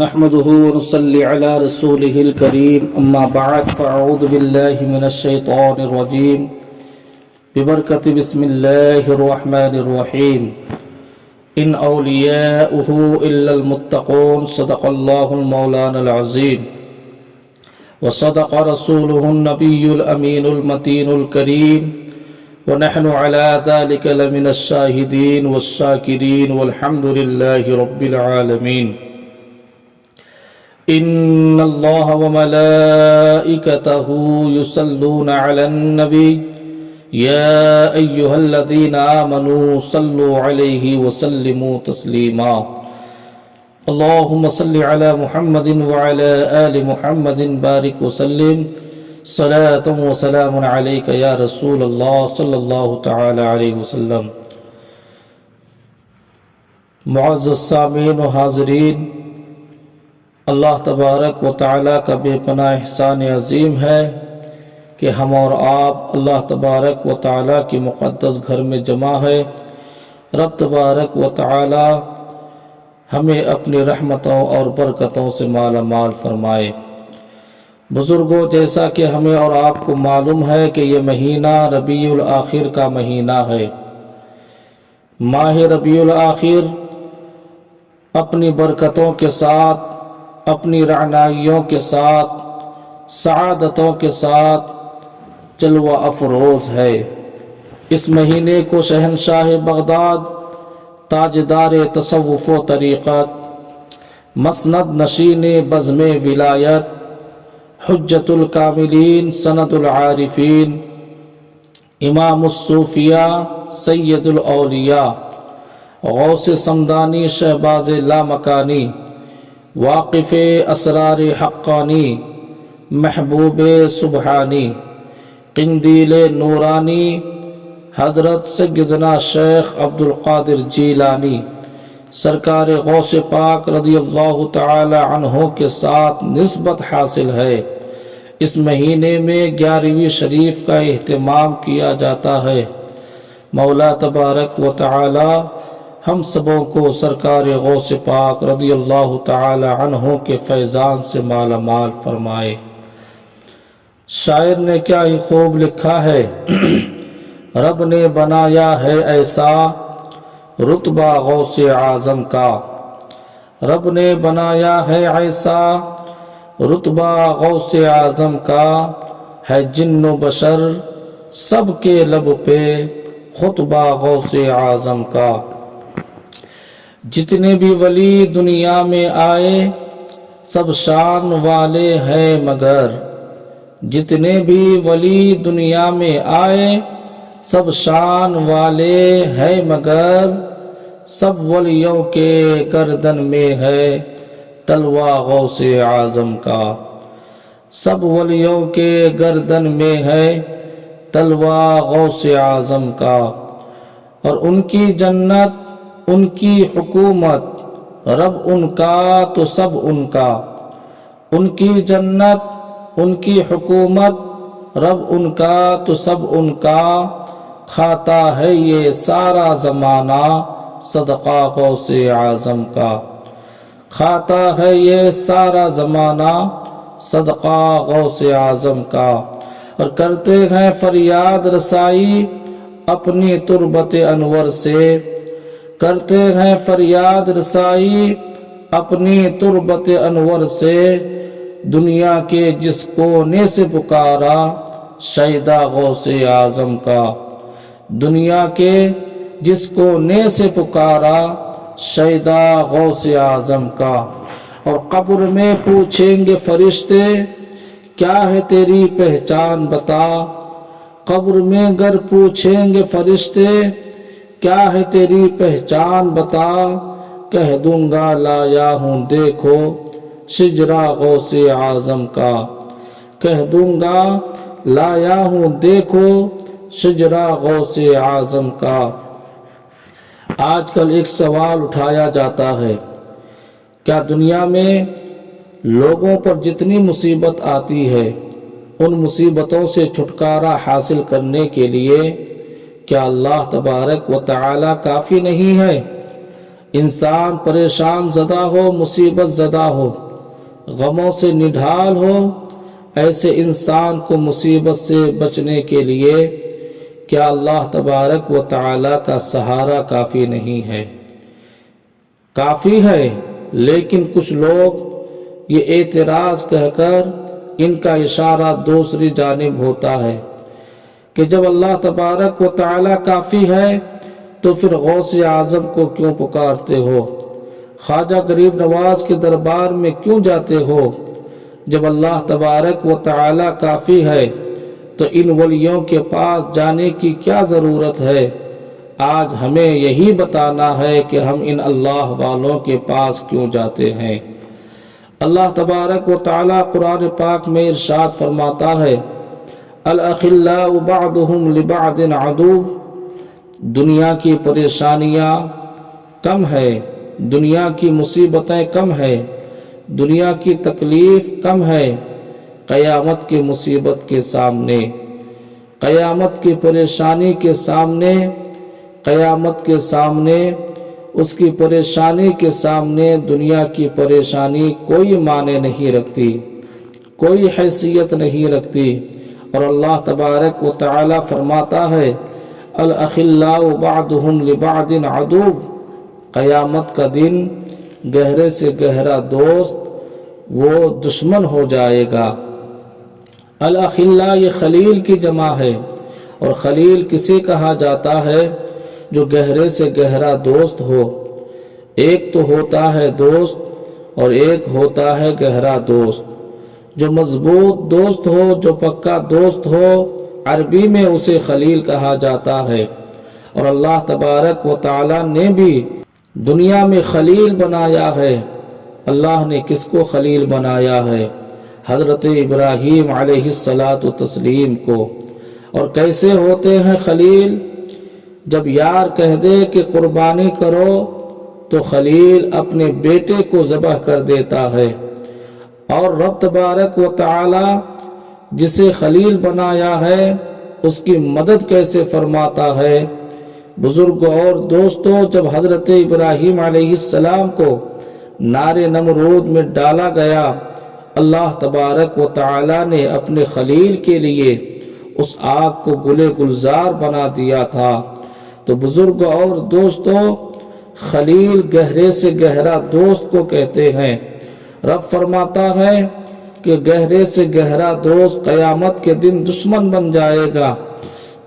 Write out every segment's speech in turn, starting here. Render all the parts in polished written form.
نحمده ونصلي على رسوله الكريم أما بعد فأعوذ بالله من الشيطان الرجيم ببركة بسم الله الرحمن الرحيم إن أولياؤه إلا المتقون صدق الله المولانا العظيم وصدق رسوله النبي الأمين المتين الكريم ونحن على ذلك لمن الشاهدين والشاكرين والحمد لله رب العالمين إن الله وملائكته يصلون على النبي يا أيها الذين آمنوا صلوا عليه وسلموا تسليما اللهم صل على محمد وعلى آل محمد بارك وسلم صلاة وسلام عليك يا رسول الله صلی اللہ تعالی علیہ وسلم۔ معزز سامعین و حاضرین، اللہ تبارک و تعالی کا بے پناہ احسان عظیم ہے کہ ہم اور آپ اللہ تبارک و تعالی کی مقدس گھر میں جمع ہے۔ رب تبارک و تعالی ہمیں اپنی رحمتوں اور برکتوں سے مالا مال فرمائے۔ بزرگوں، جیسا کہ ہمیں اور آپ کو معلوم ہے کہ یہ مہینہ ربیع الآخر کا مہینہ ہے۔ ماہ ربیع الآخر اپنی برکتوں کے ساتھ، اپنی رعنائیوں کے ساتھ، سعادتوں کے ساتھ جلوہ افروز ہے۔ اس مہینے کو شہنشاہ بغداد، تاجدار تصوف و طریقت، مسند نشین بزم ولایت، حجت الکاملین، سند العارفین، امام الصوفیاء، سید الاولیاء، غوث سمدانی، شہباز لامکانی، واقف اسرار حقانی، محبوب سبحانی، قندیل نورانی، حضرت سیدنا شیخ عبد القادر جیلانی سرکار غوث پاک رضی اللہ تعالی عنہ کے ساتھ نسبت حاصل ہے۔ اس مہینے میں 11ویں شریف کا اہتمام کیا جاتا ہے۔ مولا تبارک و تعالی ہم سبوں کو سرکار غوث پاک رضی اللہ تعالی عنہ کے فیضان سے مالا مال فرمائے۔ شاعر نے کیا ہی خوب لکھا ہے، رب نے بنایا ہے ایسا رتبہ غوث اعظم کا، رب نے بنایا ہے ایسا رتبہ غوث اعظم کا، ہے جن و بشر سب کے لب پہ خطبہ غوث اعظم کا۔ جتنے بھی ولی دنیا میں آئے سب شان والے ہیں مگر، جتنے بھی ولی دنیا میں آئے سب شان والے ہیں مگر، سب ولیوں کے گردن میں ہے تلوہ غوث اعظم کا، سب ولیوں کے گردن میں ہے تلوہ غوث اعظم کا۔ اور ان کی جنت، ان کی حکومت، رب ان کا تو سب ان کا، ان کی جنت، ان کی حکومت، رب ان کا تو سب ان کا، کھاتا ہے یہ سارا زمانہ صدقہ غوث اعظم کا، کھاتا ہے یہ سارا زمانہ صدقہ غوث اعظم کا۔ اور کرتے ہیں فریاد رسائی اپنی تربت انور سے، کرتے ہیں فریاد رسائی اپنی تربت انور سے، دنیا کے جس کونے سے پکارا شیدا غوث اعظم کا، دنیا کے جس کونے سے پکارا شیدا غوث اعظم کا۔ اور قبر میں پوچھیں گے فرشتے کیا ہے تیری پہچان بتا، قبر میں گر پوچھیں گے فرشتے کیا ہے تیری پہچان بتا، کہہ دوں گا لایا ہوں دیکھو شجرہ غوث اعظم کا، کہہ دوں گا لایا ہوں دیکھو شجرہ غوث اعظم کا۔ آج کل ایک سوال اٹھایا جاتا ہے، کیا دنیا میں لوگوں پر جتنی مصیبت آتی ہے ان مصیبتوں سے چھٹکارا حاصل کرنے کے لیے کیا اللہ تبارک و تعالی کافی نہیں ہے؟ انسان پریشان زدہ ہو، مصیبت زدہ ہو، غموں سے نڈھال ہو، ایسے انسان کو مصیبت سے بچنے کے لیے کیا اللہ تبارک و تعالی کا سہارا کافی نہیں ہے؟ کافی ہے، لیکن کچھ لوگ یہ اعتراض کہہ کر ان کا اشارہ دوسری جانب ہوتا ہے کہ جب اللہ تبارک و تعالی کافی ہے تو پھر غوث اعظم کو کیوں پکارتے ہو؟ خواجہ غریب نواز کے دربار میں کیوں جاتے ہو؟ جب اللہ تبارک و تعالی کافی ہے تو ان ولیوں کے پاس جانے کی کیا ضرورت ہے؟ آج ہمیں یہی بتانا ہے کہ ہم ان اللہ والوں کے پاس کیوں جاتے ہیں۔ اللہ تبارک و تعالی قرآن پاک میں ارشاد فرماتا ہے، الاخلاء بعضهم لبعض عدو۔ دنیا کی پریشانیاں کم ہے، دنیا کی مصیبتیں کم ہے، دنیا کی تکلیف کم ہے، قیامت کی مصیبت کے سامنے، قیامت کی پریشانی کے سامنے، قیامت کے سامنے، اس کی پریشانی کے سامنے دنیا کی پریشانی کوئی معنی نہیں رکھتی، کوئی حیثیت نہیں رکھتی۔ اور اللہ تبارک و تعالی فرماتا ہے، الاخلاء بعضهم لبعض عدو۔ قیامت کا دن گہرے سے گہرا دوست وہ دشمن ہو جائے گا۔ الاخلاء یہ خلیل کی جمع ہے، اور خلیل کسے کہا جاتا ہے؟ جو گہرے سے گہرا دوست ہو۔ ایک تو ہوتا ہے دوست اور ایک ہوتا ہے گہرا دوست۔ جو مضبوط دوست ہو، جو پکا دوست ہو، عربی میں اسے خلیل کہا جاتا ہے۔ اور اللہ تبارک و تعالی نے بھی دنیا میں خلیل بنایا ہے۔ اللہ نے کس کو خلیل بنایا ہے؟ حضرت ابراہیم علیہ السلام کو۔ اور کیسے ہوتے ہیں خلیل؟ جب یار کہہ دے کہ قربانی کرو تو خلیل اپنے بیٹے کو ذبح کر دیتا ہے۔ اور رب تبارک و تعالی جسے خلیل بنایا ہے اس کی مدد کیسے فرماتا ہے؟ بزرگوں اور دوستوں، جب حضرت ابراہیم علیہ السلام کو نار نمرود میں ڈالا گیا، اللہ تبارک و تعالی نے اپنے خلیل کے لیے اس آگ کو گلے گلزار بنا دیا تھا۔ تو بزرگوں اور دوستوں، خلیل گہرے سے گہرا دوست کو کہتے ہیں۔ رب فرماتا ہے کہ گہرے سے گہرا دوست قیامت کے دن دشمن بن جائے گا،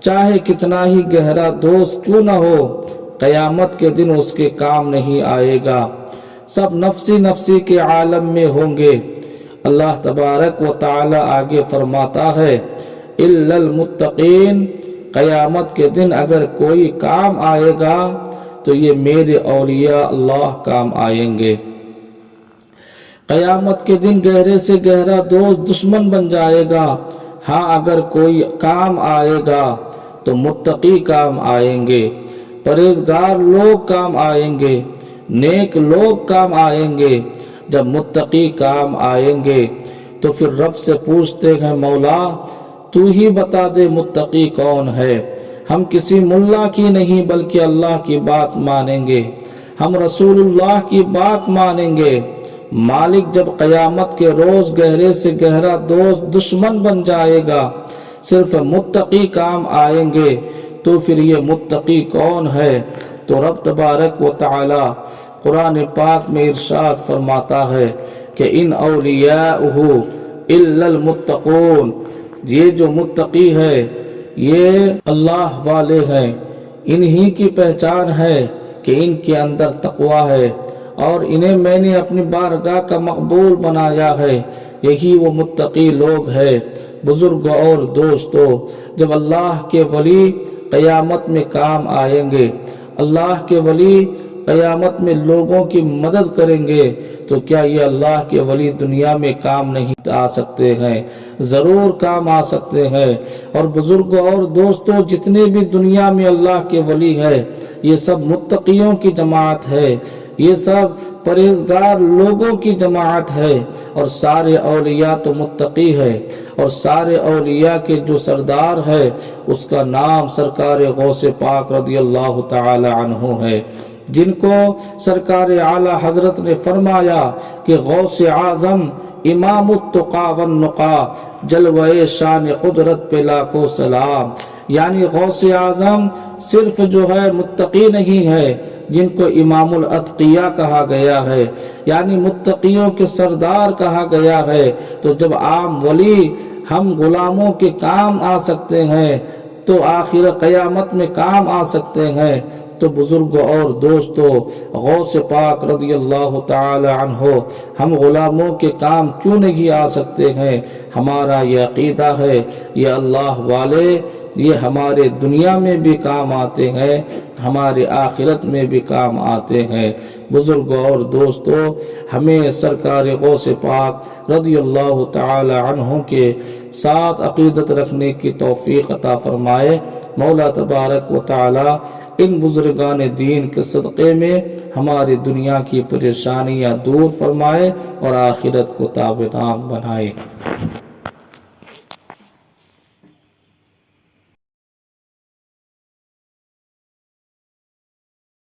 چاہے کتنا ہی گہرا دوست کیوں نہ ہو، قیامت کے دن اس کے کام نہیں آئے گا۔ سب نفسی نفسی کے عالم میں ہوں گے۔ اللہ تبارک و تعالی آگے فرماتا ہے، الا المتقین۔ قیامت کے دن اگر کوئی کام آئے گا تو یہ میرے اولیاء اللہ کام آئیں گے۔ قیامت کے دن گہرے سے گہرا دوست دشمن بن جائے گا۔ ہاں، اگر کوئی کام آئے گا تو متقی کام آئیں گے، پرہیزگار لوگ کام آئیں گے، نیک لوگ کام آئیں گے۔ جب متقی کام آئیں گے تو پھر رب سے پوچھتے ہیں، مولا تو ہی بتا دے متقی کون ہے۔ ہم کسی ملا کی نہیں بلکہ اللہ کی بات مانیں گے، ہم رسول اللہ کی بات مانیں گے۔ مالک جب قیامت کے روز گہرے سے گہرا دوست دشمن بن جائے گا، صرف متقی کام آئیں گے، تو پھر یہ متقی کون ہے؟ تو رب تبارک و تعالی قرآن پاک میں ارشاد فرماتا ہے کہ ان اولیاءہ الا المتقون۔ یہ جو متقی ہے یہ اللہ والے ہیں، انہی کی پہچان ہے کہ ان کے اندر تقوی ہے، اور انہیں میں نے اپنی بارگاہ کا مقبول بنایا ہے۔ یہی وہ متقی لوگ ہیں۔ بزرگوں اور دوستوں، جب اللہ کے ولی قیامت میں کام آئیں گے، اللہ کے ولی قیامت میں لوگوں کی مدد کریں گے، تو کیا یہ اللہ کے ولی دنیا میں کام نہیں آ سکتے ہیں؟ ضرور کام آ سکتے ہیں۔ اور بزرگوں اور دوستوں، جتنے بھی دنیا میں اللہ کے ولی ہے یہ سب متقیوں کی جماعت ہے، یہ سب پرہیزگار لوگوں کی جماعت ہے، اور سارے اولیاء تو متقی ہے۔ اور سارے اولیاء کے جو سردار ہے اس کا نام سرکار غوث پاک رضی اللہ تعالی عنہ ہے۔ جن کو سرکار اعلیٰ حضرت نے فرمایا کہ غوث اعظم امام التقا والنقا، جلوہ شان قدرت پہ لاکھوں سلام۔ یعنی غوث اعظم صرف جو ہے متقی نہیں ہے، جن کو امام الاتقیاء کہا گیا ہے، یعنی متقیوں کے سردار کہا گیا ہے۔ تو جب عام ولی ہم غلاموں کے کام آ سکتے ہیں تو آخر قیامت میں کام آ سکتے ہیں، تو بزرگوں اور دوستوں، غوث پاک رضی اللہ تعالی عنہ ہم غلاموں کے کام کیوں نہیں آ سکتے ہیں؟ ہمارا یہ عقیدہ ہے یہ اللہ والے یہ ہمارے دنیا میں بھی کام آتے ہیں، ہمارے آخرت میں بھی کام آتے ہیں۔ بزرگوں اور دوستوں، ہمیں سرکار غوث پاک رضی اللہ تعالی عنہ کے ساتھ عقیدت رکھنے کی توفیق عطا فرمائے۔ مولا تبارک و تعالی ان بزرگان دین کے صدقے میں ہماری دنیا کی پریشانیاں دور فرمائے اور آخرت کو تاب نام بنائے۔